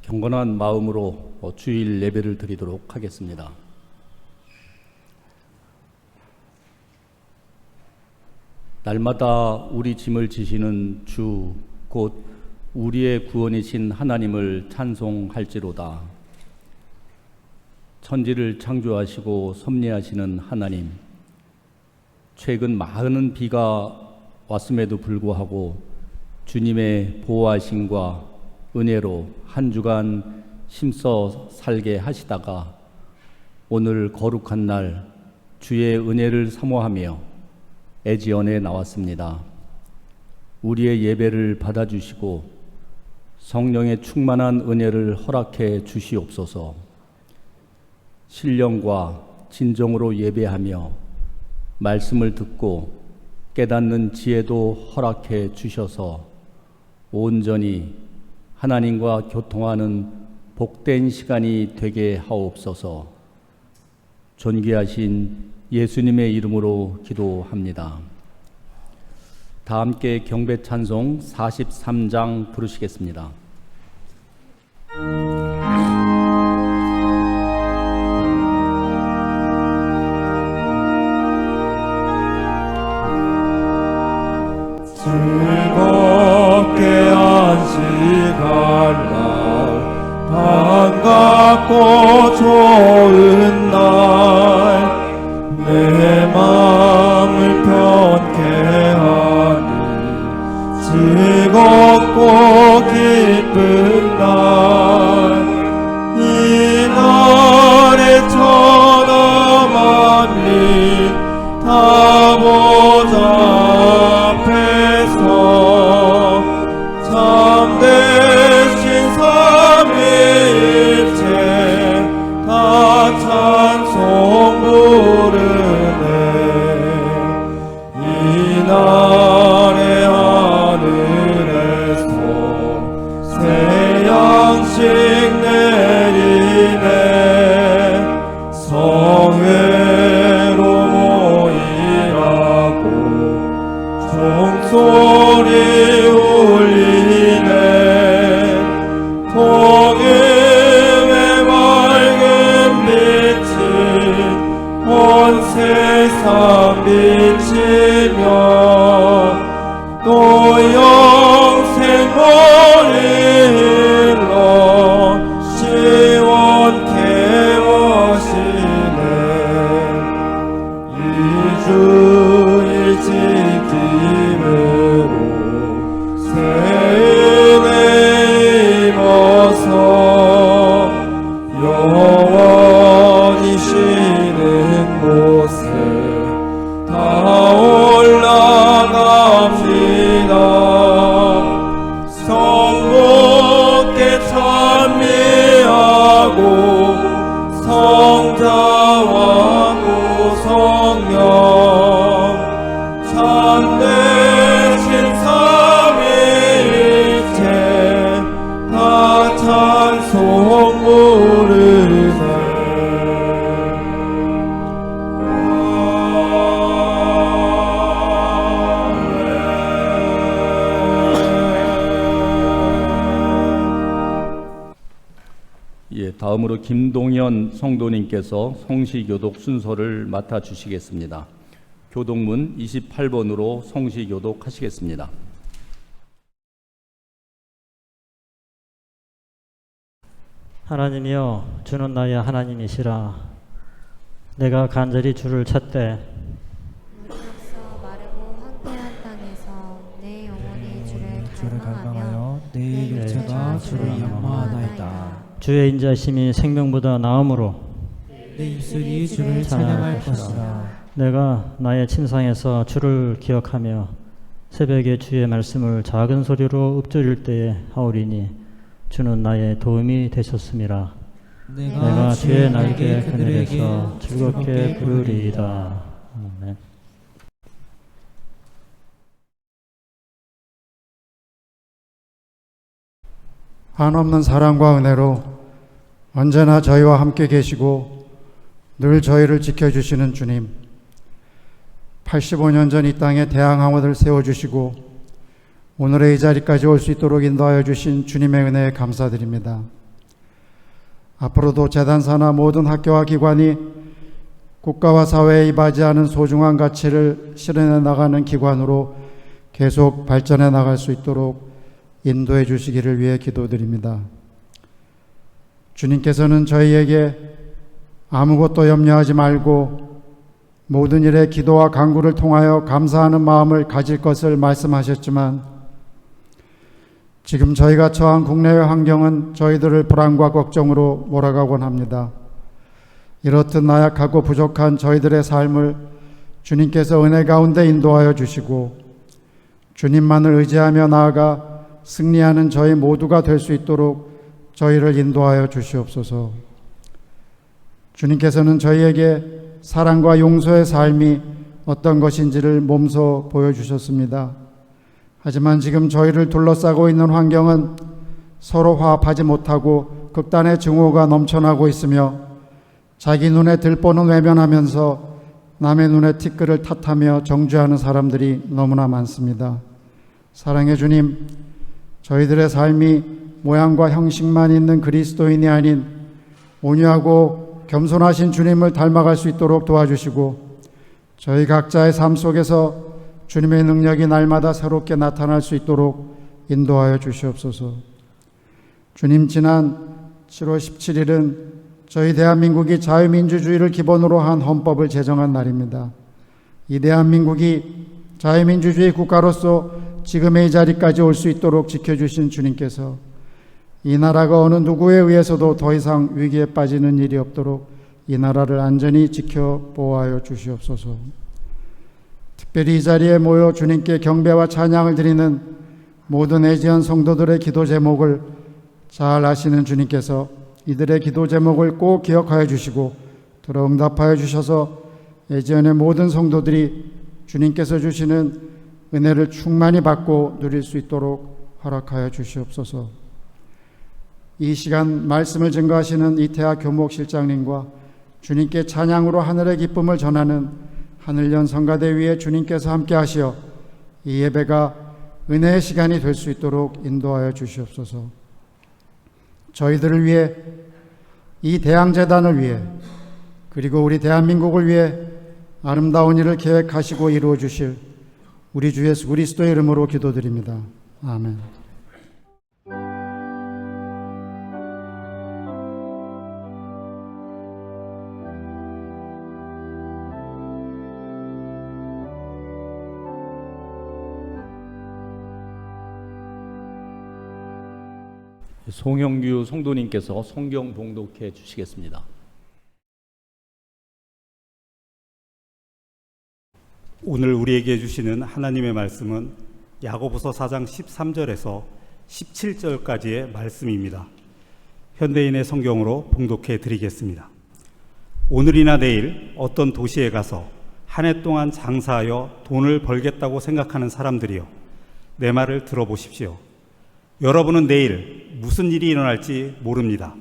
경건한 마음으로 주일 예배를 드리도록 하겠습니다. 날마다 우리 짐을 지시는 주, 곧 우리의 구원이신 하나님을 찬송할지로다. 천지를 창조하시고 섭리하시는 하나님, 최근 많은 비가 왔음에도 불구하고 주님의 보호하심과 은혜로 한 주간 힘써 살게 하시다가 오늘 거룩한 날 주의 은혜를 사모하며 애지연에 나왔습니다. 우리의 예배를 받아주시고 성령의 충만한 은혜를 허락해 주시옵소서. 신령과 진정으로 예배하며 말씀을 듣고 깨닫는 지혜도 허락해 주셔서 온전히 하나님과 교통하는 복된 시간이 되게 하옵소서. 존귀하신 예수님의 이름으로 기도합니다. 다 함께 경배 찬송 43장 부르시겠습니다. 즐겁게 안식할 날, 반갑고 좋은 날, 내 마음을 편케 하니 즐겁고 기쁜 날, 이 날에 천하 만민 다 보좌 참되신 삼위일체 다 찬송 부르네. 이날의 하늘에서 새 양식 내리네. 성회로 모이라고 종소리 울리네. 복음의 밝은 빛이 온 세상 비치며 또 영생을 일러 시원케 하시네. 이 주일 지킴으로 새 은혜 입어서 영원히 쉬는 곳에 다 올라갑시다. 성부께 찬미하고 성자와 성령 참되신 삼위일체 다 찬송 부르네. 다음으로 김동현 성도님께서 성시교독 순서를 맡아주시겠습니다. 교독문 28번으로 성시교독 하시겠습니다. 하나님이여, 주는 나의 하나님이시라. 내가 간절히 주를 찾되 무리로서 마르고 황폐한 땅에서 내 영혼이 주를 갈망하여 내 육체가 주를仰마하나이다. 주의 인자심이 생명보다 나음으로 내 입술이 주를 찬양할 것이라. 내가 나의 침상에서 주를 기억하며 새벽에 주의 말씀을 작은 소리로 읊조릴 때에 하오리니 주는 나의 도움이 되셨음이라. 내가 주의 날개 그늘에서 즐겁게 부르리이다. 아멘. 한없는 사랑과 은혜로 언제나 저희와 함께 계시고 늘 저희를 지켜주시는 주님, 85년 전 이 땅에 대항하고들 세워주시고 오늘의 이 자리까지 올 수 있도록 인도하여 주신 주님의 은혜에 감사드립니다. 앞으로도 재단사나 모든 학교와 기관이 국가와 사회에 이바지하는 소중한 가치를 실현해 나가는 기관으로 계속 발전해 나갈 수 있도록 인도해 주시기를 위해 기도드립니다. 주님께서는 저희에게 아무것도 염려하지 말고 모든 일에 기도와 간구를 통하여 감사하는 마음을 가질 것을 말씀하셨지만, 지금 저희가 처한 국내외 환경은 저희들을 불안과 걱정으로 몰아가곤 합니다. 이렇듯 나약하고 부족한 저희들의 삶을 주님께서 은혜 가운데 인도하여 주시고 주님만을 의지하며 나아가 승리하는 저희 모두가 될 수 있도록 저희를 인도하여 주시옵소서. 주님께서는 저희에게 사랑과 용서의 삶이 어떤 것인지를 몸소 보여주셨습니다. 하지만 지금 저희를 둘러싸고 있는 환경은 서로 화합하지 못하고 극단의 증오가 넘쳐나고 있으며, 자기 눈에 들보는 외면하면서 남의 눈에 티끌을 탓하며 정죄하는 사람들이 너무나 많습니다. 사랑의 주님, 저희들의 삶이 모양과 형식만 있는 그리스도인이 아닌 온유하고 겸손하신 주님을 닮아갈 수 있도록 도와주시고, 저희 각자의 삶 속에서 주님의 능력이 날마다 새롭게 나타날 수 있도록 인도하여 주시옵소서. 주님, 지난 7월 17일은 저희 대한민국이 자유민주주의를 기본으로 한 헌법을 제정한 날입니다. 이 대한민국이 자유민주주의 국가로서 지금의 이 자리까지 올 수 있도록 지켜주신 주님께서 이 나라가 어느 누구에 의해서도 더 이상 위기에 빠지는 일이 없도록 이 나라를 안전히 지켜 보호하여 주시옵소서. 특별히 이 자리에 모여 주님께 경배와 찬양을 드리는 모든 애지연 성도들의 기도 제목을 잘 아시는 주님께서 이들의 기도 제목을 꼭 기억하여 주시고 들어 응답하여 주셔서 애지연의 모든 성도들이 주님께서 주시는 은혜를 충만히 받고 누릴 수 있도록 허락하여 주시옵소서. 이 시간 말씀을 증거하시는 이태하 교목실장님과 주님께 찬양으로 하늘의 기쁨을 전하는 하늘연 성가대 위에 주님께서 함께 하시어 이 예배가 은혜의 시간이 될 수 있도록 인도하여 주시옵소서. 저희들을 위해, 이 대항재단을 위해, 그리고 우리 대한민국을 위해 아름다운 일을 계획하시고 이루어 주실 우리 주 예수 그리스도의 이름으로 기도드립니다. 아멘. 송영규 성도님께서 성경 봉독해 주시겠습니다. 오늘 우리에게 주시는 하나님의 말씀은 야고보서 4장 13절에서 17절까지의 말씀입니다. 현대인의 성경으로 봉독해 드리겠습니다. 오늘이나 내일 어떤 도시에 가서 한 해 동안 장사하여 돈을 벌겠다고 생각하는 사람들이여, 내 말을 들어보십시오. 여러분은 내일 무슨 일이 일어날지 모릅니다.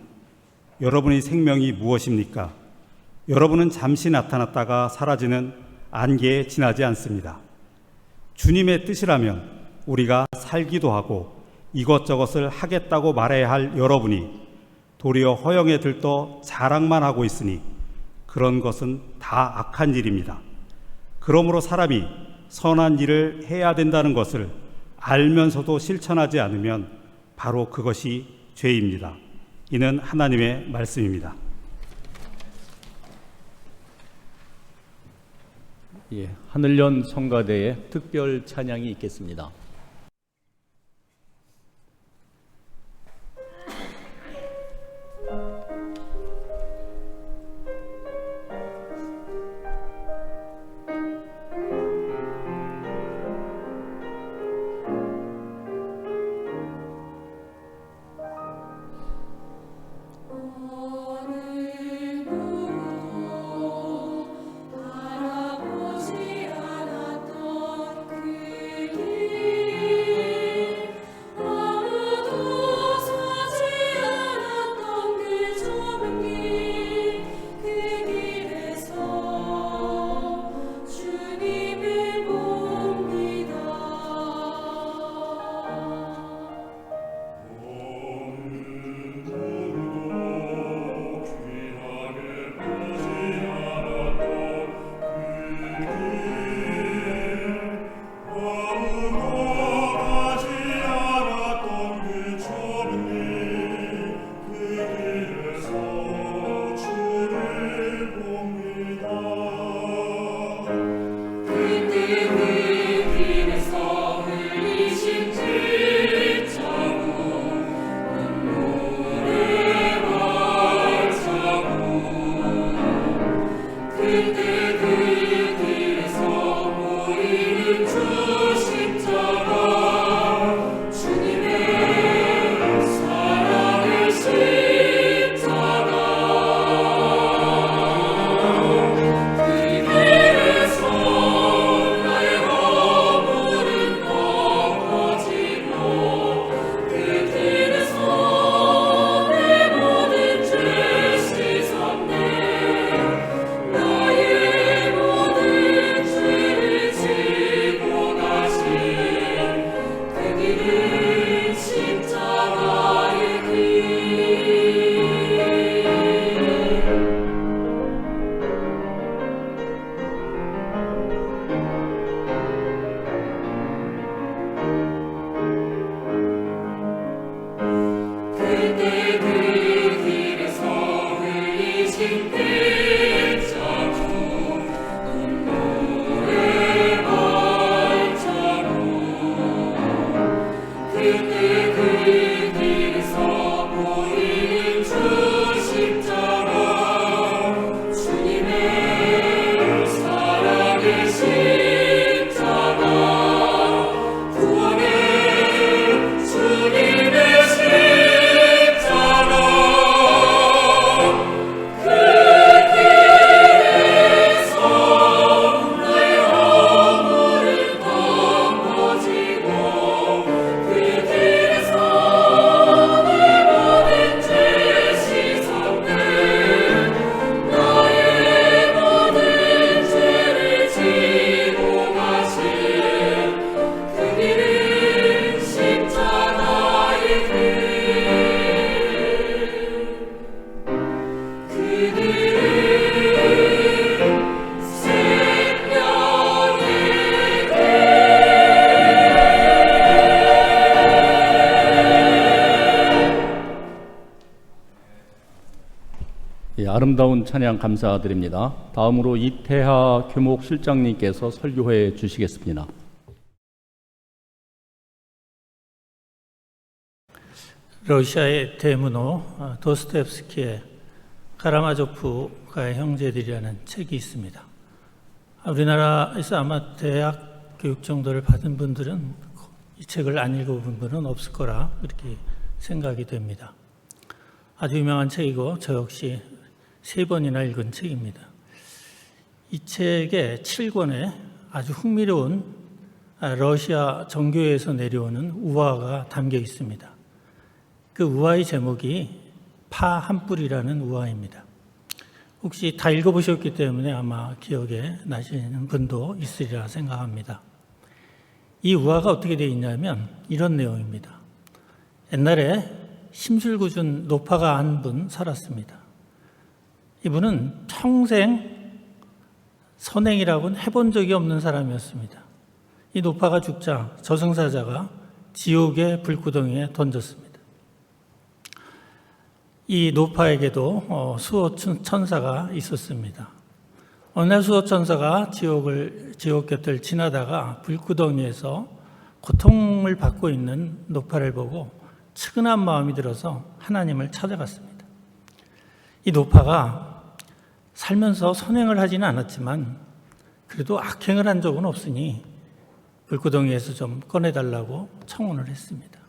여러분의 생명이 무엇입니까? 여러분은 잠시 나타났다가 사라지는 안개에 지나지 않습니다. 주님의 뜻이라면 우리가 살기도 하고 이것저것을 하겠다고 말해야 할 여러분이 도리어 허영에 들떠 자랑만 하고 있으니 그런 것은 다 악한 일입니다. 그러므로 사람이 선한 일을 해야 된다는 것을 알면서도 실천하지 않으면 바로 그것이 죄입니다. 이는 하나님의 말씀입니다. 예, 하늘연 성가대의 특별 찬양이 있겠습니다. 바라보지 않았던 그 길 아름다운 찬양 감사드립니다. 다음으로 이태하 교목 실장님께서 설교해 주시겠습니다. 러시아의 대문호 도스토옙스키의 카라마조프가의 형제들이라는 책이 있습니다. 우리나라에서 아마 대학 교육 정도를 받은 분들은 이 책을 안 읽어본 분은 없을 거라 그렇게 생각이 됩니다. 아주 유명한 책이고 저 역시 3번이나 읽은 책입니다. 이 책의 7권에 아주 흥미로운 러시아 정교회에서 내려오는 우화가 담겨 있습니다. 그 우화의 제목이 파 한 뿌리라는 우화입니다. 혹시 다 읽어보셨기 때문에 아마 기억에 나시는 분도 있으리라 생각합니다. 이 우화가 어떻게 되어 있냐면 이런 내용입니다. 옛날에 심술궂은 노파가 한 분 살았습니다. 이분은 평생 선행이라고는 해본 적이 없는 사람이었습니다. 이 노파가 죽자 저승사자가 지옥의 불구덩이에 던졌습니다. 이 노파에게도 수호천사가 있었습니다. 어느 날 수호천사가 지옥 곁을 지나다가 불구덩이에서 고통을 받고 있는 노파를 보고 측은한 마음이 들어서 하나님을 찾아갔습니다. 이 노파가 살면서 선행을 하지는 않았지만 그래도 악행을 한 적은 없으니 불구덩이에서 좀 꺼내달라고 청혼을 했습니다.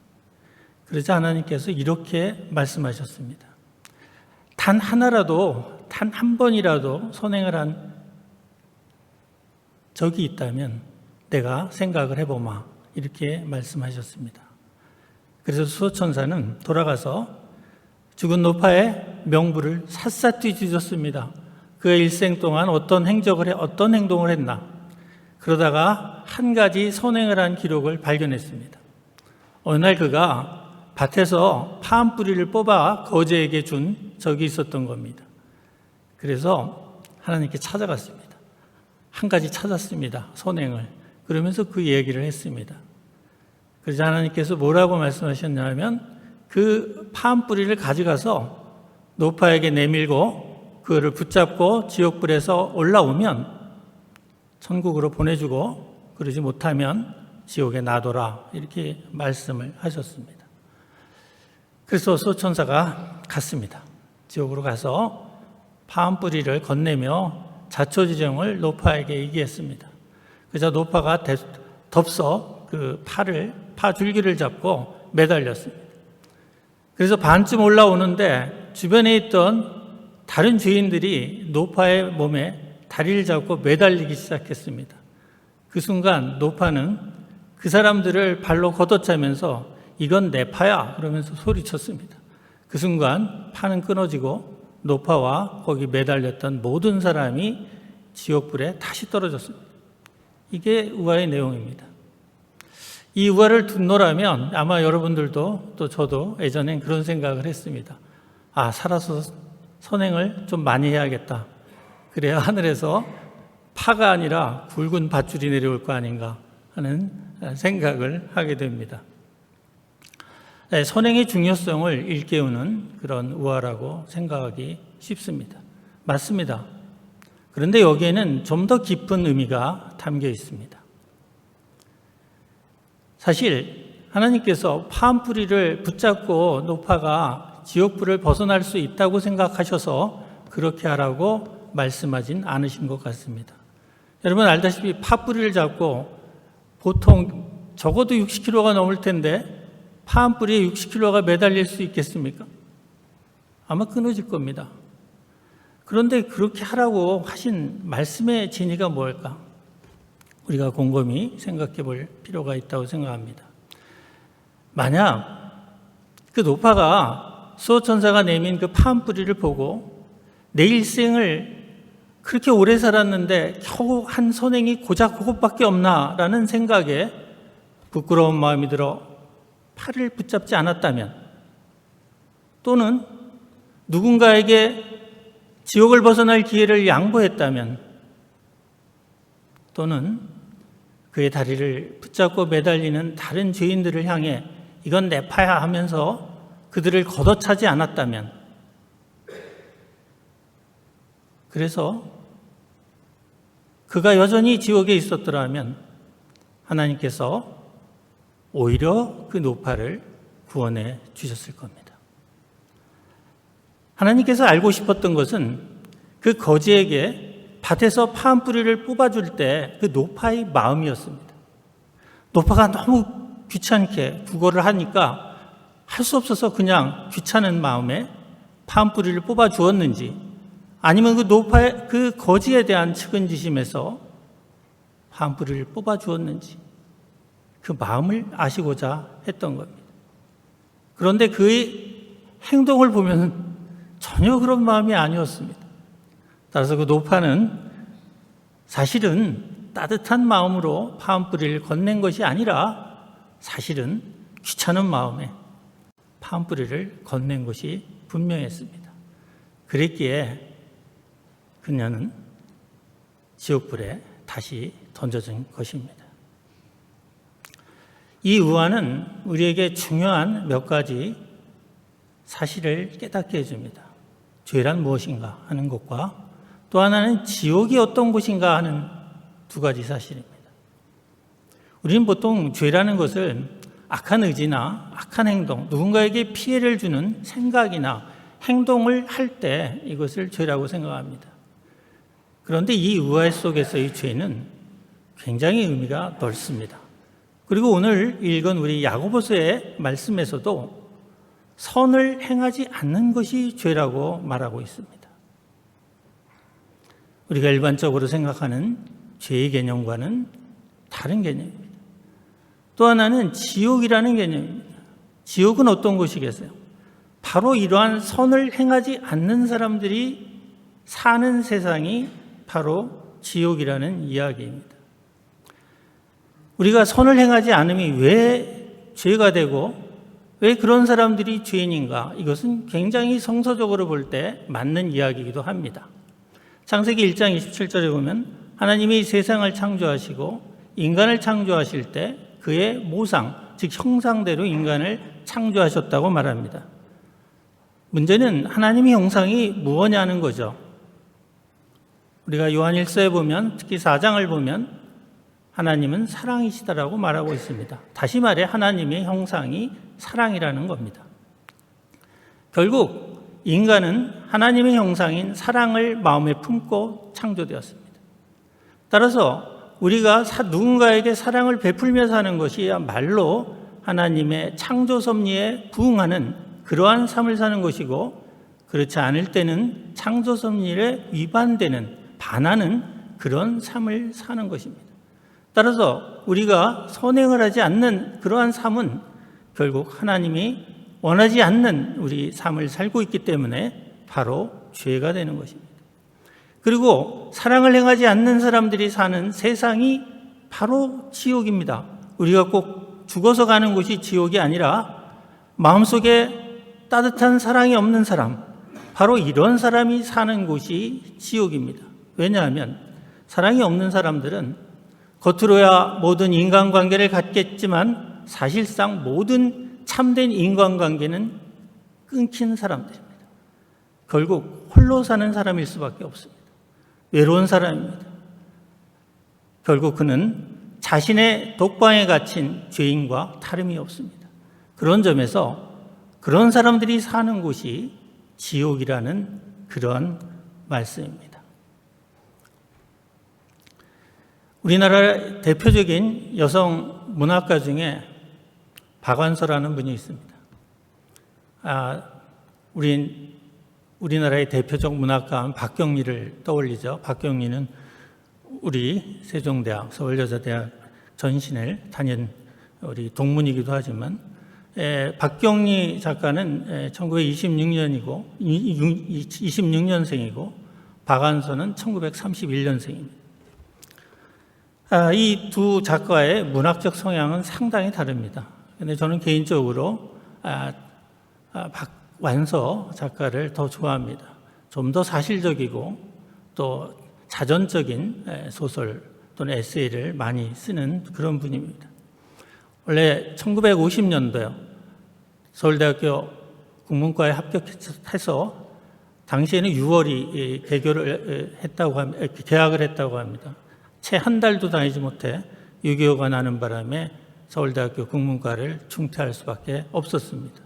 그러자 하나님께서 이렇게 말씀하셨습니다. 단 하나라도, 단 한 번이라도 선행을 한 적이 있다면 내가 생각을 해보마. 이렇게 말씀하셨습니다. 그래서 수호천사는 돌아가서 죽은 노파의 명부를 샅샅이 뒤졌습니다. 그의 일생 동안 어떤 행동을 했나. 그러다가 한 가지 선행을 한 기록을 발견했습니다. 어느 날 그가 밭에서 파 한 뿌리를 뽑아 거제에게 준 적이 있었던 겁니다. 그래서 하나님께 찾아갔습니다. 한 가지 찾았습니다. 선행을. 그러면서 그 얘기를 했습니다. 그래서 하나님께서 뭐라고 말씀하셨냐면 그 파 한 뿌리를 가져가서 노파에게 내밀고 그를 붙잡고 지옥불에서 올라오면 천국으로 보내주고 그러지 못하면 지옥에 놔둬라. 이렇게 말씀을 하셨습니다. 그래서 수호천사가 갔습니다. 지옥으로 가서 파 한 뿌리를 건네며 자초지정을 노파에게 얘기했습니다. 그래서 노파가 덥석 그 파 줄기를 잡고 매달렸습니다. 그래서 반쯤 올라오는데 주변에 있던 다른 죄인들이 노파의 몸에 다리를 잡고 매달리기 시작했습니다. 그 순간 노파는 그 사람들을 발로 걷어차면서 이건 내 파야 그러면서 소리쳤습니다. 그 순간 파는 끊어지고 노파와 거기 매달렸던 모든 사람이 지옥불에 다시 떨어졌습니다. 이게 우화의 내용입니다. 이 우화를 듣노라면 아마 여러분들도 또 저도 예전엔 그런 생각을 했습니다. 아, 살아서 선행을 좀 많이 해야겠다. 그래야 하늘에서 파가 아니라 굵은 밧줄이 내려올 거 아닌가 하는 생각을 하게 됩니다. 선행의 중요성을 일깨우는 그런 우화라고 생각하기 쉽습니다. 맞습니다. 그런데 여기에는 좀 더 깊은 의미가 담겨 있습니다. 사실 하나님께서 파 한 뿌리를 붙잡고 노파가 지옥불을 벗어날 수 있다고 생각하셔서 그렇게 하라고 말씀하진 않으신 것 같습니다. 여러분 알다시피 파 뿌리를 잡고 보통 적어도 60kg가 넘을 텐데 파 한 뿌리에 60kg가 매달릴 수 있겠습니까? 아마 끊어질 겁니다. 그런데 그렇게 하라고 하신 말씀의 진의가 뭘까? 우리가 곰곰이 생각해 볼 필요가 있다고 생각합니다. 만약 그 노파가 수호천사가 내민 그 파 한 뿌리를 보고 내 일생을 그렇게 오래 살았는데 겨우 한 선행이 고작 그것밖에 없나라는 생각에 부끄러운 마음이 들어 팔을 붙잡지 않았다면, 또는 누군가에게 지옥을 벗어날 기회를 양보했다면, 또는 그의 다리를 붙잡고 매달리는 다른 죄인들을 향해 이건 내 파야 하면서 그들을 걷어차지 않았다면, 그래서 그가 여전히 지옥에 있었더라면 하나님께서 오히려 그 노파를 구원해 주셨을 겁니다. 하나님께서 알고 싶었던 것은 그 거지에게 밭에서 파한 뿌리를 뽑아줄 때 그 노파의 마음이었습니다. 노파가 너무 귀찮게 구걸을 하니까 할 수 없어서 그냥 귀찮은 마음에 파한 뿌리를 뽑아 주었는지, 아니면 그 거지에 대한 측은지심에서 파한 뿌리를 뽑아 주었는지, 그 마음을 아시고자 했던 겁니다. 그런데 그의 행동을 보면 전혀 그런 마음이 아니었습니다. 따라서 그 노파는 사실은 따뜻한 마음으로 파한 뿌리를 건넨 것이 아니라 사실은 귀찮은 마음에 파한 뿌리를 건넨 것이 분명했습니다. 그랬기에 그녀는 지옥불에 다시 던져진 것입니다. 이 우화는 우리에게 중요한 몇 가지 사실을 깨닫게 해줍니다. 죄란 무엇인가 하는 것과 또 하나는 지옥이 어떤 곳인가 하는 두 가지 사실입니다. 우리는 보통 죄라는 것을 악한 의지나 악한 행동, 누군가에게 피해를 주는 생각이나 행동을 할 때 이것을 죄라고 생각합니다. 그런데 이 우화 속에서의 죄는 굉장히 의미가 넓습니다. 그리고 오늘 읽은 우리 야고보서의 말씀에서도 선을 행하지 않는 것이 죄라고 말하고 있습니다. 우리가 일반적으로 생각하는 죄의 개념과는 다른 개념입니다. 또 하나는 지옥이라는 개념입니다. 지옥은 어떤 곳이겠어요? 바로 이러한 선을 행하지 않는 사람들이 사는 세상이 바로 지옥이라는 이야기입니다. 우리가 선을 행하지 않음이 왜 죄가 되고 왜 그런 사람들이 죄인인가? 이것은 굉장히 성서적으로 볼 때 맞는 이야기이기도 합니다. 창세기 1장 27절에 보면 하나님이 세상을 창조하시고 인간을 창조하실 때 그의 모상, 즉 형상대로 인간을 창조하셨다고 말합니다. 문제는 하나님의 형상이 무엇냐는 거죠. 우리가 요한일서에 보면, 특히 4장을 보면 하나님은 사랑이시다라고 말하고 있습니다. 다시 말해 하나님의 형상이 사랑이라는 겁니다. 결국 인간은 하나님의 형상인 사랑을 마음에 품고 창조되었습니다. 따라서 우리가 누군가에게 사랑을 베풀며 사는 것이야말로 하나님의 창조 섭리에 부응하는 그러한 삶을 사는 것이고, 그렇지 않을 때는 창조 섭리에 위반되는, 반하는 그런 삶을 사는 것입니다. 따라서 우리가 선행을 하지 않는 그러한 삶은 결국 하나님이 원하지 않는 우리 삶을 살고 있기 때문에 바로 죄가 되는 것입니다. 그리고 사랑을 행하지 않는 사람들이 사는 세상이 바로 지옥입니다. 우리가 꼭 죽어서 가는 곳이 지옥이 아니라 마음속에 따뜻한 사랑이 없는 사람, 바로 이런 사람이 사는 곳이 지옥입니다. 왜냐하면 사랑이 없는 사람들은 겉으로야 모든 인간관계를 갖겠지만 사실상 모든 참된 인간관계는 끊긴 사람들입니다. 결국 홀로 사는 사람일 수밖에 없습니다. 외로운 사람입니다. 결국 그는 자신의 독방에 갇힌 죄인과 다름이 없습니다. 그런 점에서 그런 사람들이 사는 곳이 지옥이라는 그런 말씀입니다. 우리나라 대표적인 여성 문학가 중에 박완서라는 분이 있습니다. 우리나라의 대표적 문학가 하면 박경리를 떠올리죠. 박경리는 우리 세종대학, 서울여자대학 전신을 다닌 우리 동문이기도 하지만, 박경리 작가는 1926년이고 26년생이고 박완서는 1931년생입니다. 이 두 작가의 문학적 성향은 상당히 다릅니다. 그런데 저는 개인적으로 박완서 작가를 더 좋아합니다. 좀 더 사실적이고 또 자전적인 소설 또는 에세이를 많이 쓰는 그런 분입니다. 원래 1950년도요. 서울대학교 국문과에 합격해서 당시에는 6월이 개교를 했다고 합니다. 개학을 했다고 합니다. 채 한 달도 다니지 못해 6.25가 나는 바람에 서울대학교 국문과를 중퇴할 수밖에 없었습니다.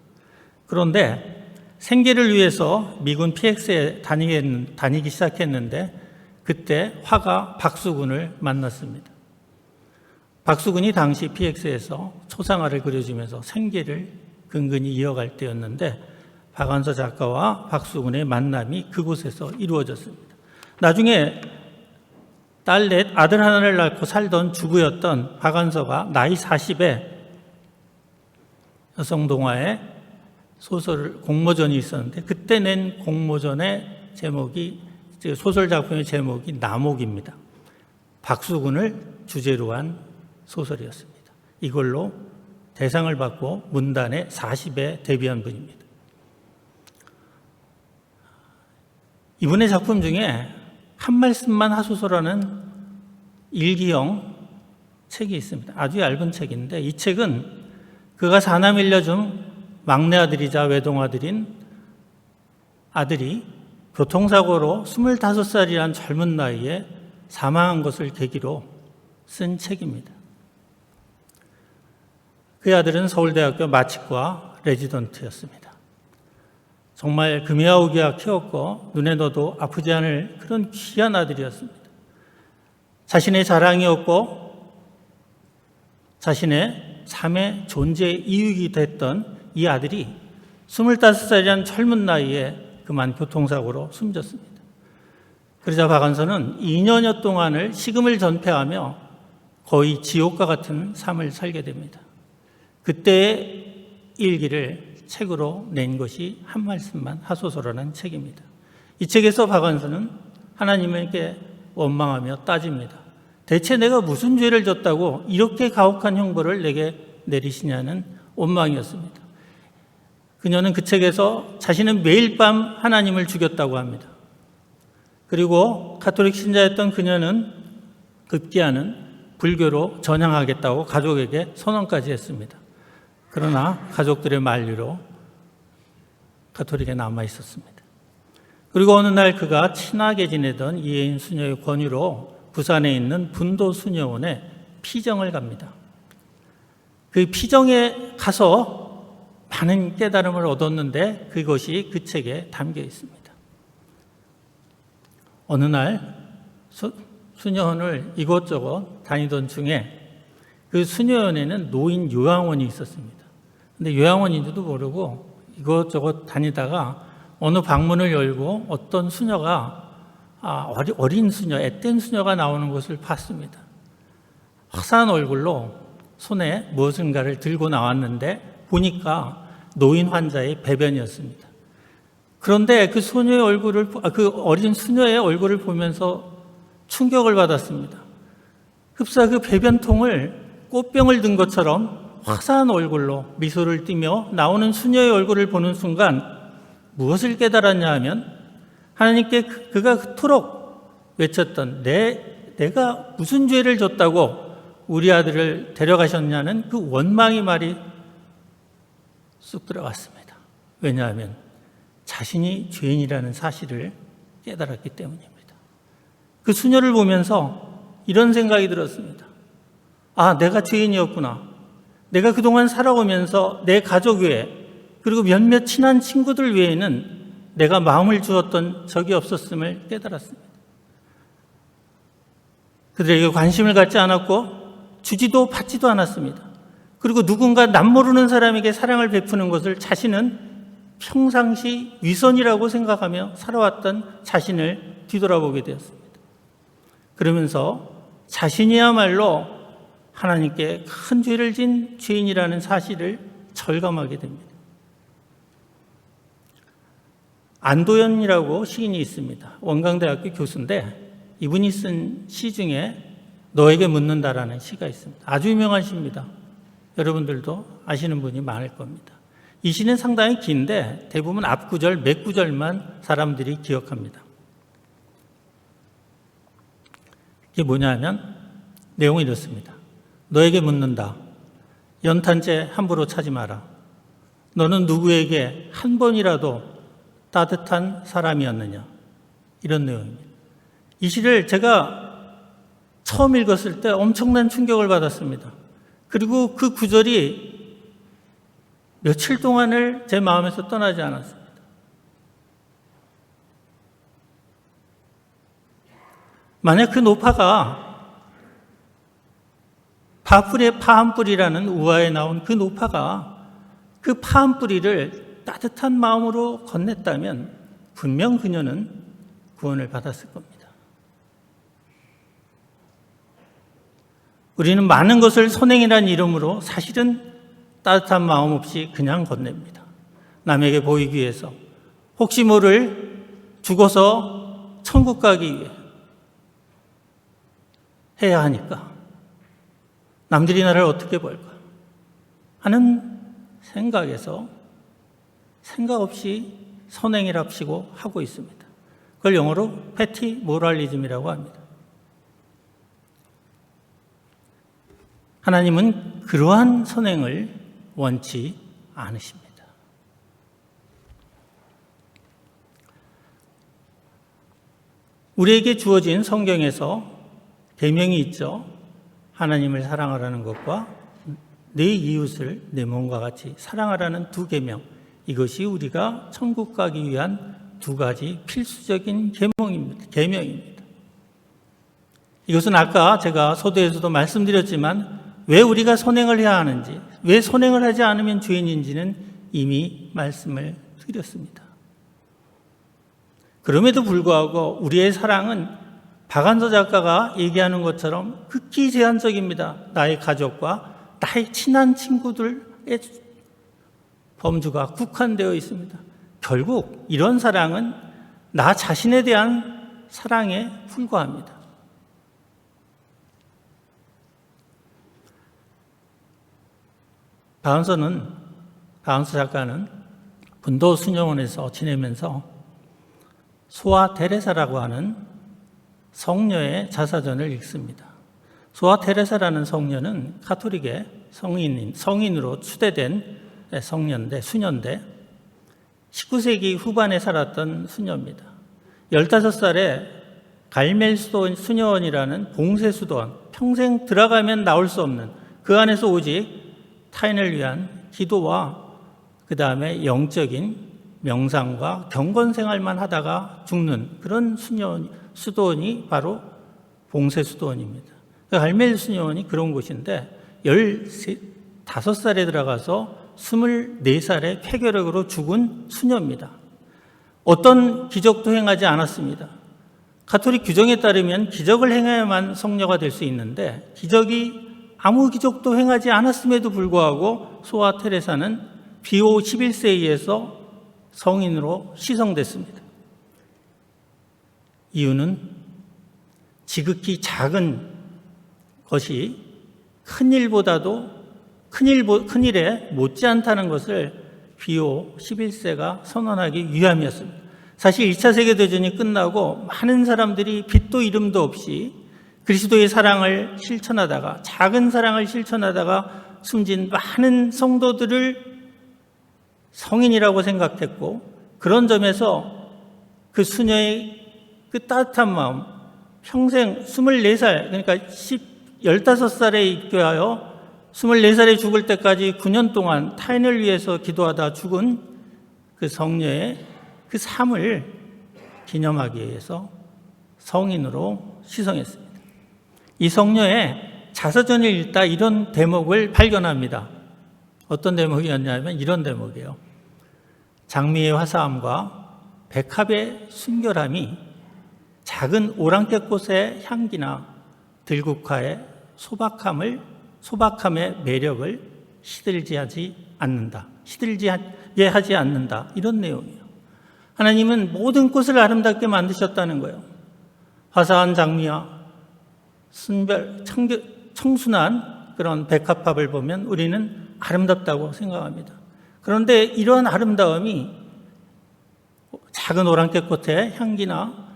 그런데 생계를 위해서 미군 PX에 다니기 시작했는데 그때 화가 박수근을 만났습니다. 박수근이 당시 PX에서 초상화를 그려주면서 생계를 근근히 이어갈 때였는데 박완서 작가와 박수근의 만남이 그곳에서 이루어졌습니다. 나중에 딸 넷, 아들 하나를 낳고 살던 주부였던 박완서가 나이 40에 여성동화의 공모전이 있었는데 그때 낸 공모전의 제목이, 소설 작품의 제목이 남옥입니다. 박수근을 주제로 한 소설이었습니다. 이걸로 대상을 받고 문단에 40에 데뷔한 분입니다. 이분의 작품 중에 한 말씀만 하소서라는 일기형 책이 있습니다. 아주 얇은 책인데 이 책은 그가 사남 일녀 중 막내 아들이자 외동아들인 아들이 교통사고로 25살이란 젊은 나이에 사망한 것을 계기로 쓴 책입니다. 그의 아들은 서울대학교 마치과 레지던트였습니다. 정말 금이야오기야 키웠고 눈에 넣어도 아프지 않을 그런 귀한 아들이었습니다. 자신의 자랑이었고 자신의 삶의 존재의 이유가 됐던 이 아들이 25살이란 젊은 나이에 그만 교통사고로 숨졌습니다. 그러자 박완서는 2년여 동안을 식음을 전폐하며 거의 지옥과 같은 삶을 살게 됩니다. 그때의 일기를 책으로 낸 것이 한 말씀만 하소서라는 책입니다. 이 책에서 박완서는 하나님에게 원망하며 따집니다. 대체 내가 무슨 죄를 졌다고 이렇게 가혹한 형벌을 내게 내리시냐는 원망이었습니다. 그녀는 그 책에서 자신은 매일 밤 하나님을 죽였다고 합니다. 그리고 가톨릭 신자였던 그녀는 급기야는 불교로 전향하겠다고 가족에게 선언까지 했습니다. 그러나 가족들의 만류로 가톨릭에 남아 있었습니다. 그리고 어느 날 그가 친하게 지내던 이혜인 수녀의 권유로 부산에 있는 분도 수녀원에 피정을 갑니다. 그 피정에 가서 많은 깨달음을 얻었는데 그것이 그 책에 담겨 있습니다. 어느 날 수녀원을 이곳저곳 다니던 중에 그 수녀원에는 노인 요양원이 있었습니다. 근데 요양원인지도 모르고 이것저것 다니다가 어느 방문을 열고 어떤 수녀가 어린 수녀, 앳된 수녀가 나오는 것을 봤습니다. 화사한 얼굴로 손에 무엇인가를 들고 나왔는데 보니까 노인 환자의 배변이었습니다. 그런데 그 소녀의 그 어린 수녀의 얼굴을 보면서 충격을 받았습니다. 흡사 그 배변통을 꽃병을 든 것처럼 화사한 얼굴로 미소를 띠며 나오는 수녀의 얼굴을 보는 순간 무엇을 깨달았냐 하면 하나님께 그가 그토록 외쳤던 내가 무슨 죄를 졌다고 우리 아들을 데려가셨냐는 그 원망의 말이 쑥 들어갔습니다. 왜냐하면 자신이 죄인이라는 사실을 깨달았기 때문입니다. 그 수녀를 보면서 이런 생각이 들었습니다. 내가 죄인이었구나. 내가 그동안 살아오면서 내 가족 외에 그리고 몇몇 친한 친구들 외에는 내가 마음을 주었던 적이 없었음을 깨달았습니다. 그들에게 관심을 갖지 않았고 주지도 받지도 않았습니다. 그리고 누군가 남모르는 사람에게 사랑을 베푸는 것을 자신은 평상시 위선이라고 생각하며 살아왔던 자신을 뒤돌아보게 되었습니다. 그러면서 자신이야말로 하나님께 큰 죄를 진 죄인이라는 사실을 절감하게 됩니다. 안도연이라고 시인이 있습니다. 원광대학교 교수인데 이분이 쓴 시 중에 너에게 묻는다라는 시가 있습니다. 아주 유명한 시입니다. 여러분들도 아시는 분이 많을 겁니다. 이 시는 상당히 긴데 대부분 앞구절, 맥구절만 사람들이 기억합니다. 이게 뭐냐면 내용이 이렇습니다. 너에게 묻는다. 연탄재 함부로 차지 마라. 너는 누구에게 한 번이라도 따뜻한 사람이었느냐, 이런 내용입니다. 이 시를 제가 처음 읽었을 때 엄청난 충격을 받았습니다. 그리고 그 구절이 며칠 동안을 제 마음에서 떠나지 않았습니다. 만약 그 노파가 파풀의 파한 뿌리라는 우화에 나온 그 노파가 그 파한 뿌리를 따뜻한 마음으로 건넸다면 분명 그녀는 구원을 받았을 겁니다. 우리는 많은 것을 선행이라는 이름으로 사실은 따뜻한 마음 없이 그냥 건넵니다. 남에게 보이기 위해서, 혹시 모를 죽어서 천국 가기 위해 해야 하니까 남들이 나를 어떻게 볼까 하는 생각에서 생각 없이 선행이랍시고 하고 있습니다. 그걸 영어로 패티 모랄리즘이라고 합니다. 하나님은 그러한 선행을 원치 않으십니다. 우리에게 주어진 성경에서 계명이 있죠. 하나님을 사랑하라는 것과 내 이웃을 내 몸과 같이 사랑하라는 두 계명. 이것이 우리가 천국 가기 위한 두 가지 필수적인 계명입니다. 이것은 아까 제가 서두에서도 말씀드렸지만 왜 우리가 선행을 해야 하는지, 왜 선행을 하지 않으면 죄인인지는 이미 말씀을 드렸습니다. 그럼에도 불구하고 우리의 사랑은 박한서 작가가 얘기하는 것처럼 극히 제한적입니다. 나의 가족과 나의 친한 친구들의 범주가 국한되어 있습니다. 결국 이런 사랑은 나 자신에 대한 사랑에 불과합니다. 박한서 작가는 분도 수녀원에서 지내면서 소아 테레사라고 하는 성녀의 자사전을 읽습니다. 소아 테레사라는 성녀는 가톨릭의 성인으로 추대된 수녀인데 19세기 후반에 살았던 수녀입니다. 15살에 갈멜 수녀원이라는 봉쇄 수도원, 평생 들어가면 나올 수 없는, 그 안에서 오직 타인을 위한 기도와 그 다음에 영적인 명상과 경건 생활만 하다가 죽는 그런 수도원이 바로 봉쇄 수도원입니다. 갈멜 수녀원이 그런 곳인데 15살에 들어가서 24살에 폐결핵으로 죽은 수녀입니다. 어떤 기적도 행하지 않았습니다. 가톨릭 규정에 따르면 기적을 행해야만 성녀가 될 수 있는데 아무 기적도 행하지 않았음에도 불구하고 소아 테레사는 비오 11세기에서 성인으로 시성됐습니다. 이유는 지극히 작은 것이 큰일에 못지않다는 것을 비오 11세가 선언하기 위함이었습니다. 사실 2차 세계대전이 끝나고 많은 사람들이 빛도 이름도 없이 그리스도의 사랑을 실천하다가, 작은 사랑을 실천하다가 숨진 많은 성도들을 성인이라고 생각했고, 그런 점에서 그 수녀의 그 따뜻한 마음, 평생 24살, 그러니까 15살에 입교하여 24살에 죽을 때까지 9년 동안 타인을 위해서 기도하다 죽은 그 성녀의 그 삶을 기념하기 위해서 성인으로 시성했습니다. 이 성녀의 자서전을 읽다 이런 대목을 발견합니다. 어떤 대목이었냐면 이런 대목이에요. 장미의 화사함과 백합의 순결함이 작은 오랑캐꽃의 향기나 들국화의 소박함의 매력을 시들게 하지 않는다. 이런 내용이에요. 하나님은 모든 꽃을 아름답게 만드셨다는 거예요. 화사한 장미와 청순한 그런 백합합을 보면 우리는 아름답다고 생각합니다. 그런데 이런 아름다움이 작은 오랑캐꽃의 향기나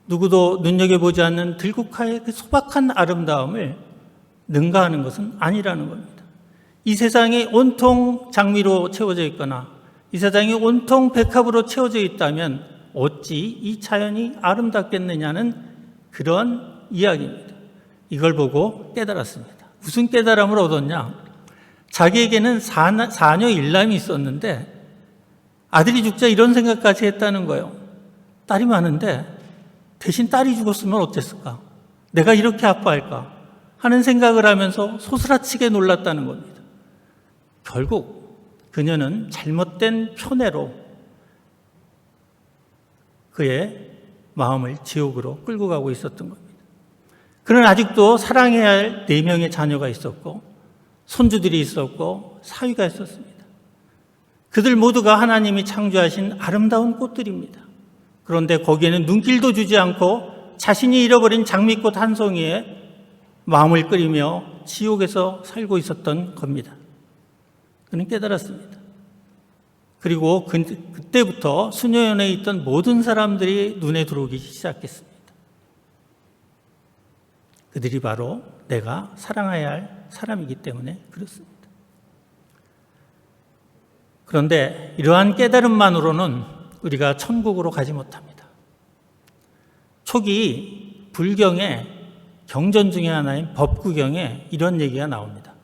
누구도 눈여겨보지 않는 들국화의 그 소박한 아름다움을 능가하는 것은 아니라는 겁니다. 이 세상이 온통 장미로 채워져 있거나 이 세상이 온통 백합으로 채워져 있다면 어찌 이 자연이 아름답겠느냐는 그런 이야기입니다. 이걸 보고 깨달았습니다. 무슨 깨달음을 얻었냐? 자기에게는 사녀 일남이 있었는데 아들이 죽자 이런 생각까지 했다는 거예요. 딸이 많은데 대신 딸이 죽었으면 어땠을까? 내가 이렇게 아파할까? 하는 생각을 하면서 소스라치게 놀랐다는 겁니다. 결국 그녀는 잘못된 편애로 그의 마음을 지옥으로 끌고 가고 있었던 겁니다. 그는 아직도 사랑해야 할 4명의 자녀가 있었고 손주들이 있었고 사위가 있었습니다. 그들 모두가 하나님이 창조하신 아름다운 꽃들입니다. 그런데 거기에는 눈길도 주지 않고 자신이 잃어버린 장미꽃 한 송이에 마음을 끓이며 지옥에서 살고 있었던 겁니다. 그는 깨달았습니다. 그리고 그때부터 수녀연에 있던 모든 사람들이 눈에 들어오기 시작했습니다. 그들이 바로 내가 사랑해야 할 사람이기 때문에 그렇습니다. 그런데 이러한 깨달음만으로는 우리가 천국으로 가지 못합니다. 초기 불경의 경전 중에 하나인 법구경에 이런 얘기가 나옵니다.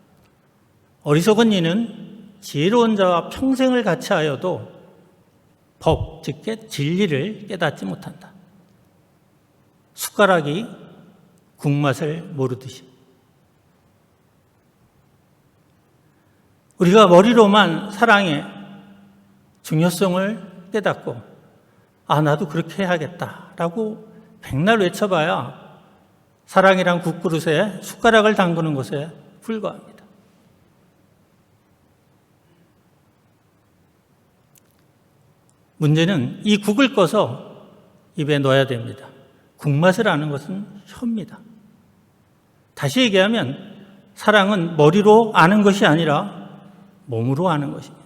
어리석은 이는 지혜로운 자와 평생을 같이 하여도 법, 즉 진리를 깨닫지 못한다. 숟가락이 국맛을 모르듯이. 우리가 머리로만 사랑의 중요성을 깨닫고 나도 그렇게 해야겠다라고 백날 외쳐봐야 사랑이란 국그릇에 숟가락을 담그는 것에 불과합니다. 문제는 이 국을 꺼서 입에 넣어야 됩니다. 국맛을 아는 것은 혀입니다. 다시 얘기하면 사랑은 머리로 아는 것이 아니라 몸으로 아는 것입니다.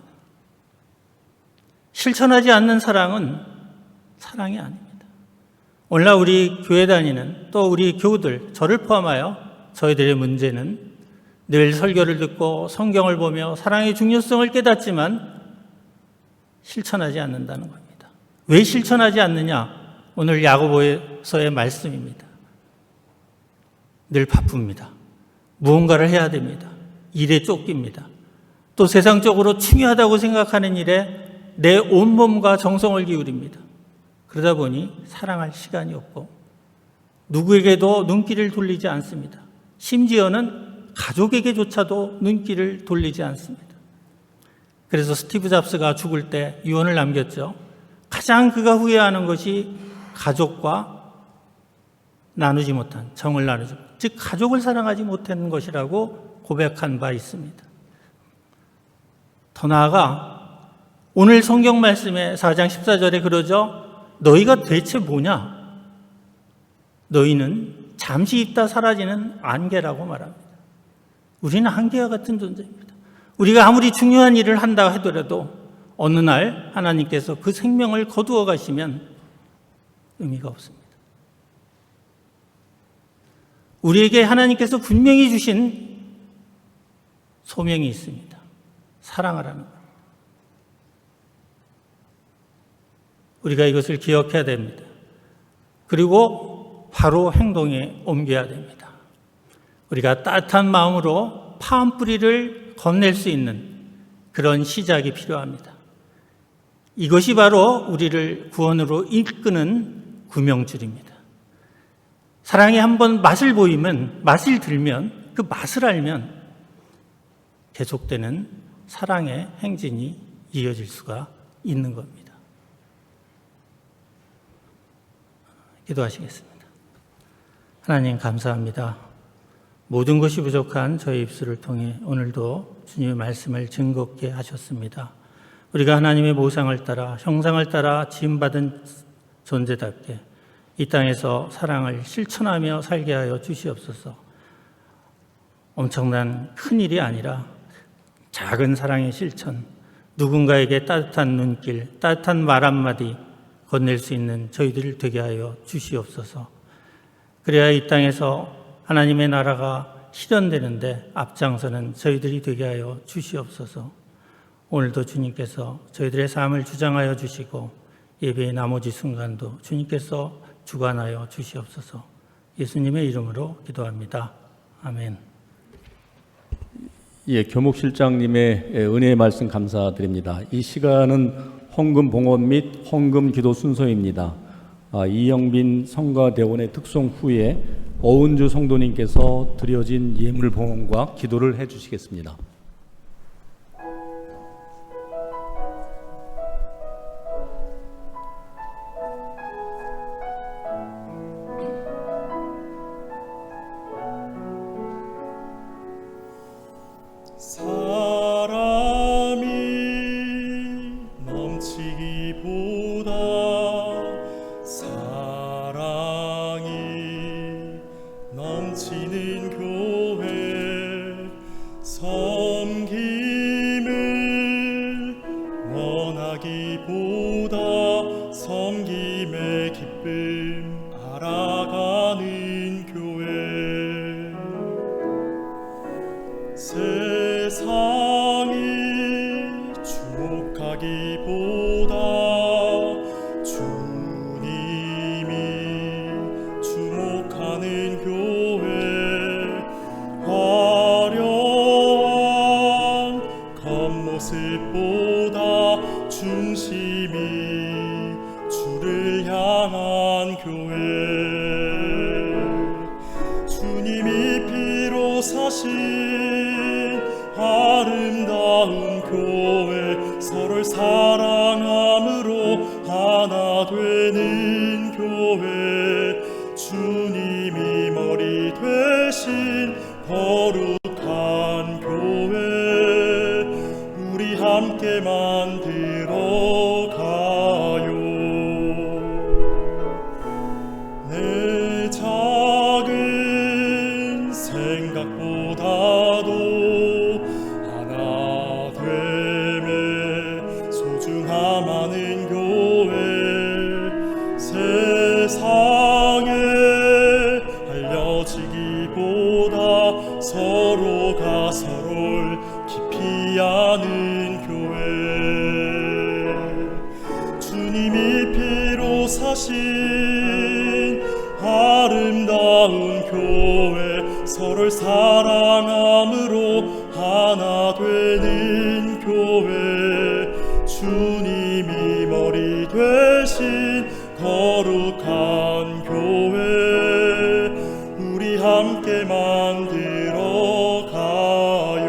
실천하지 않는 사랑은 사랑이 아닙니다. 오늘날 우리 교회 다니는 또 우리 교우들, 저를 포함하여 저희들의 문제는 늘 설교를 듣고 성경을 보며 사랑의 중요성을 깨닫지만 실천하지 않는다는 겁니다. 왜 실천하지 않느냐? 오늘 야고보서의 말씀입니다. 늘 바쁩니다. 무언가를 해야 됩니다. 일에 쫓깁니다. 또 세상적으로 중요하다고 생각하는 일에 내 온몸과 정성을 기울입니다. 그러다 보니 사랑할 시간이 없고 누구에게도 눈길을 돌리지 않습니다. 심지어는 가족에게조차도 눈길을 돌리지 않습니다. 그래서 스티브 잡스가 죽을 때 유언을 남겼죠. 가장 그가 후회하는 것이 가족과 나누지 못한, 정을 나누지 못한, 즉 가족을 사랑하지 못한 것이라고 고백한 바 있습니다. 더 나아가 오늘 성경 말씀의 4장 14절에 그러죠. 너희가 대체 뭐냐? 너희는 잠시 있다 사라지는 안개라고 말합니다. 우리는 안개와 같은 존재입니다. 우리가 아무리 중요한 일을 한다 하더라도 어느 날 하나님께서 그 생명을 거두어 가시면 의미가 없습니다. 우리에게 하나님께서 분명히 주신 소명이 있습니다. 사랑하라는 것. 우리가 이것을 기억해야 됩니다. 그리고 바로 행동에 옮겨야 됩니다. 우리가 따뜻한 마음으로 파한 뿌리를 건넬 수 있는 그런 시작이 필요합니다. 이것이 바로 우리를 구원으로 이끄는 구명줄입니다. 사랑이 한번 맛을 보이면, 맛을 들면, 그 맛을 알면 계속되는 사랑의 행진이 이어질 수가 있는 겁니다. 기도하시겠습니다. 하나님 감사합니다. 모든 것이 부족한 저의 입술을 통해 오늘도 주님의 말씀을 즐겁게 하셨습니다. 우리가 하나님의 모상을 따라 형상을 따라 지음받은 존재답게 이 땅에서 사랑을 실천하며 살게 하여 주시옵소서. 엄청난 큰 일이 아니라 작은 사랑의 실천, 누군가에게 따뜻한 눈길, 따뜻한 말 한마디 건넬 수 있는 저희들 되게 하여 주시옵소서. 그래야 이 땅에서 하나님의 나라가 실현되는데 앞장서는 저희들이 되게 하여 주시옵소서. 오늘도 주님께서 저희들의 삶을 주장하여 주시고 예배의 나머지 순간도 주님께서 주관하여 주시옵소서. 예수님의 이름으로 기도합니다. 아멘. 예, 교목실장님의 은혜의 말씀 감사드립니다. 이 시간은 헌금 봉헌 및 헌금 기도 순서입니다. 이영빈 성가대원의 특송 후에 어은주 성도님께서 드려진 예물 봉헌과 기도를 해주시겠습니다. 사람이 넘치기보다 사랑이 넘치는 교회, 섬김을 원하기보다 섬김의 기쁨 알아가는 교회, 세상이 주목하기보다 주님이 주목하는 교회, 화려한 겉모습보다 중심이 주를 향한 교회, 주님이 피로 사신 아름다운 교회, 서로를 사랑함으로 하나 되는 교회, 주님이 머리 되신 거룩한 교회, 우리 함께 만들어 가요. 내 작은 생각보다도 하나 됨에 소중함 아는 교회, 세상에 알려지기보다 서로가 서로를 깊이 아는 교회, 주님이 피로 사신 아름다운 교회, 서로를 사랑함으로 하나 되는 교회, 주님이 머리 되신 거룩한 교회, 우리 함께 만들어 가요.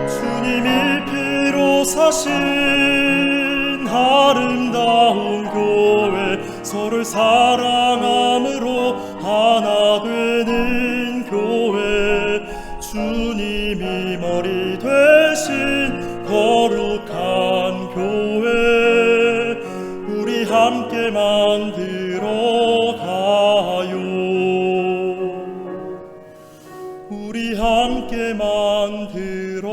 주님이 피로 사신 아름다운 교회, 서로를 사랑함으로 하나 되는 교회, 주님이 머리 되신 거룩한 교회, 우리 함께 만들어 가요. 우리 함께 만들어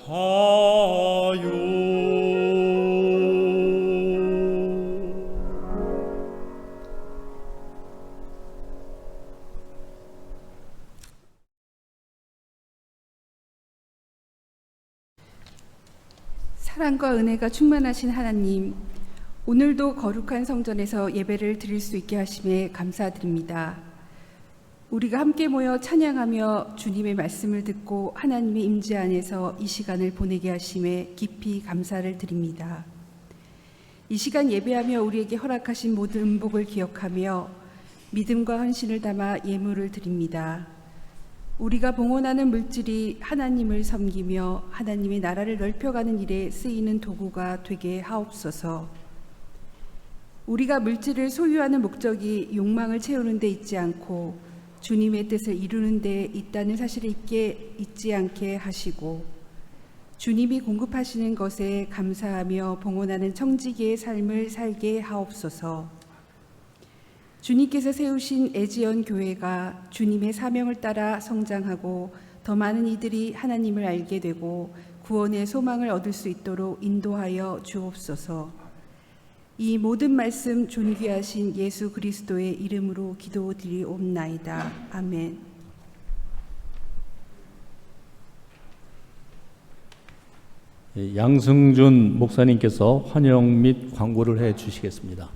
가요. 사랑과 은혜가 충만하신 하나님, 오늘도 거룩한 성전에서 예배를 드릴 수 있게 하심에 감사드립니다. 우리가 함께 모여 찬양하며 주님의 말씀을 듣고 하나님의 임재 안에서 이 시간을 보내게 하심에 깊이 감사를 드립니다. 이 시간 예배하며 우리에게 허락하신 모든 은복을 기억하며 믿음과 헌신을 담아 예물을 드립니다. 우리가 봉헌하는 물질이 하나님을 섬기며 하나님의 나라를 넓혀가는 일에 쓰이는 도구가 되게 하옵소서. 우리가 물질을 소유하는 목적이 욕망을 채우는 데 있지 않고 주님의 뜻을 이루는 데 있다는 사실을 잊지 않게 하시고, 주님이 공급하시는 것에 감사하며 봉헌하는 청지기의 삶을 살게 하옵소서. 주님께서 세우신 에지연 교회가 주님의 사명을 따라 성장하고 더 많은 이들이 하나님을 알게 되고 구원의 소망을 얻을 수 있도록 인도하여 주옵소서. 이 모든 말씀 존귀하신 예수 그리스도의 이름으로 기도드리옵나이다. 아멘. 양승준 목사님께서 환영 및 광고를 해 주시겠습니다.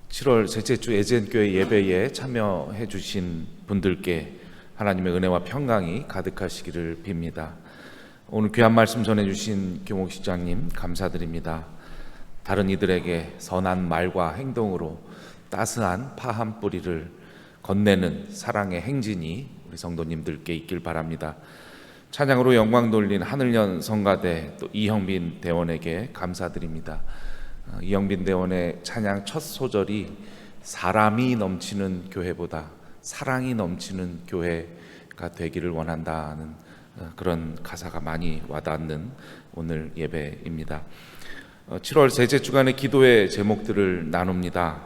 (7월) 셋째 주 에젠교회 예배에 참여해 주신 분들께 하나님의 은혜와 평강이 가득하시기를 빕니다. 오늘 귀한 말씀 전해주신 교목 시장님 감사드립니다. 다른 이들에게 선한 말과 행동으로 따스한 파 한 뿌리를 건네는 사랑의 행진이 우리 성도님들께 있길 바랍니다. 찬양으로 영광 돌린 하늘연 성가대 또 이형빈 대원에게 감사드립니다. 이형빈 대원의 찬양 첫 소절이 사람이 넘치는 교회보다 사랑이 넘치는 교회가 되기를 원한다는 그런 가사가 많이 와닿는 오늘 예배입니다. 7월 셋째 주간의 기도의 제목들을 나눕니다.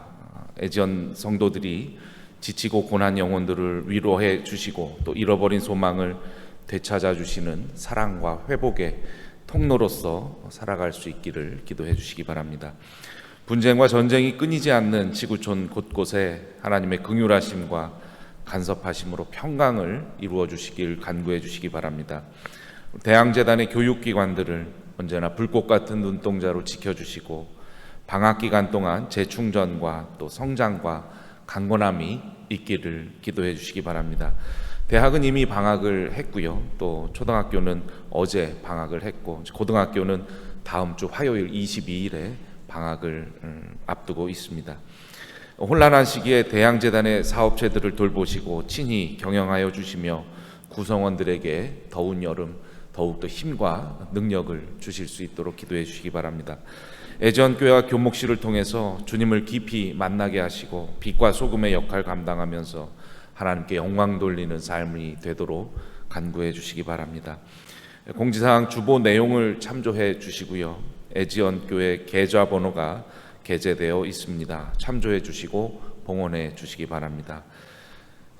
에지연 성도들이 지치고 고난 영혼들을 위로해 주시고 또 잃어버린 소망을 되찾아 주시는 사랑과 회복의 통로로서 살아갈 수 있기를 기도해 주시기 바랍니다. 분쟁과 전쟁이 끊이지 않는 지구촌 곳곳에 하나님의 긍휼하심과 간섭하심으로 평강을 이루어 주시길 간구해 주시기 바랍니다. 대양재단의 교육기관들을 언제나 불꽃 같은 눈동자로 지켜주시고 방학 기간 동안 재충전과 또 성장과 강건함이 있기를 기도해 주시기 바랍니다. 대학은 이미 방학을 했고요. 또 초등학교는 어제 방학을 했고 고등학교는 다음 주 화요일 22일에 방학을 앞두고 있습니다. 혼란한 시기에 대양재단의 사업체들을 돌보시고 친히 경영하여 주시며 구성원들에게 더운 여름 더욱더 힘과 능력을 주실 수 있도록 기도해 주시기 바랍니다. 에지연교회와 교목실을 통해서 주님을 깊이 만나게 하시고 빛과 소금의 역할 감당하면서 하나님께 영광 돌리는 삶이 되도록 간구해 주시기 바랍니다. 공지사항 주보 내용을 참조해 주시고요. 에지연교회 계좌번호가 게재되어 있습니다. 참조해 주시고 봉헌해 주시기 바랍니다.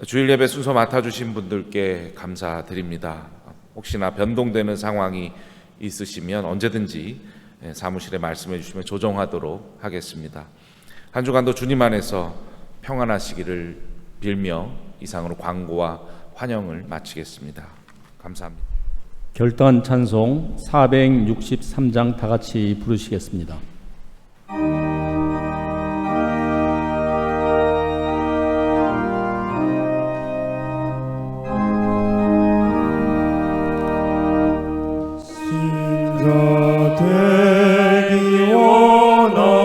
주일 예배 순서 맡아주신 분들께 감사드립니다. 혹시나 변동되는 상황이 있으시면 언제든지 사무실에 말씀해 주시면 조정하도록 하겠습니다. 한 주간도 주님 안에서 평안하시기를 빌며 이상으로 광고와 환영을 마치겠습니다. 감사합니다. 결단 찬송 463장 다 같이 부르시겠습니다. 되기 원합니다.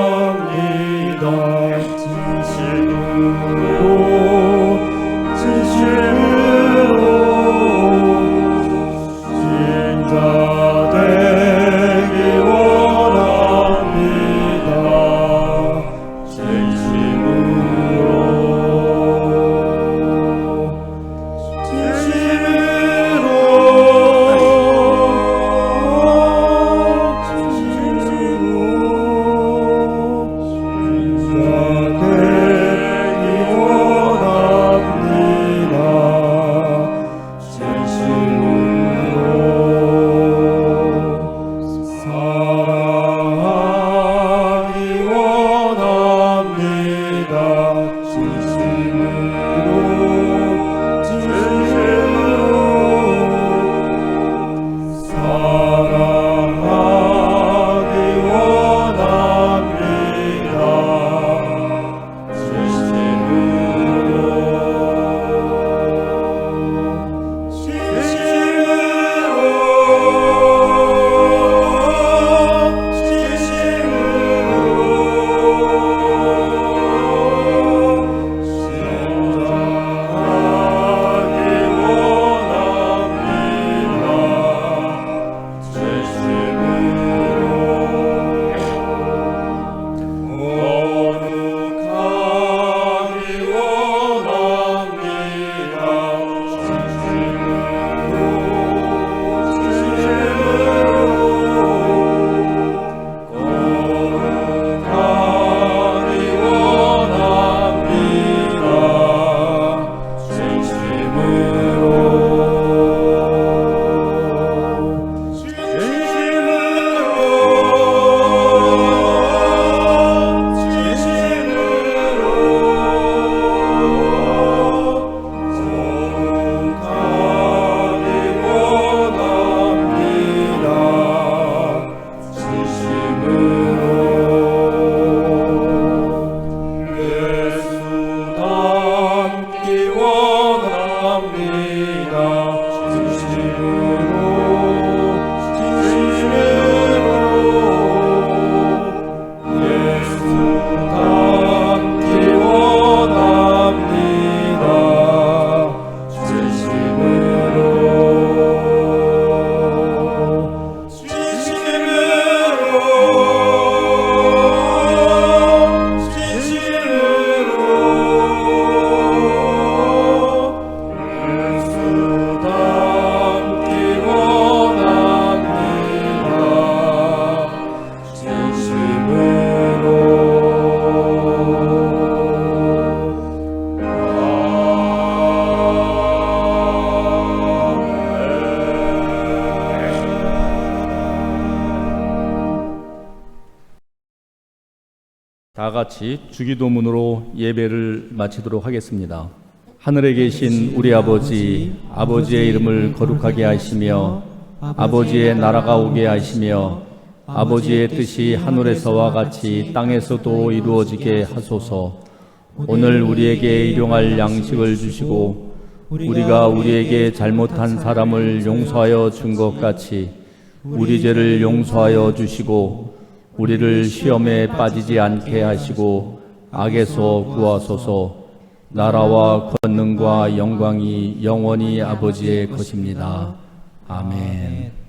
다 같이 주기도문으로 예배를 마치도록 하겠습니다. 하늘에 계신 우리 아버지, 아버지의 이름을 거룩하게 하시며 아버지의 나라가 오게 하시며 아버지의 뜻이 하늘에서와 같이 땅에서도 이루어지게 하소서. 오늘 우리에게 일용할 양식을 주시고 우리가 우리에게 잘못한 사람을 용서하여 준 것 같이 우리 죄를 용서하여 주시고 우리를 시험에 빠지지 않게 하시고 악에서 구하소서. 나라와 권능과 영광이 영원히 아버지의 것입니다. 아멘.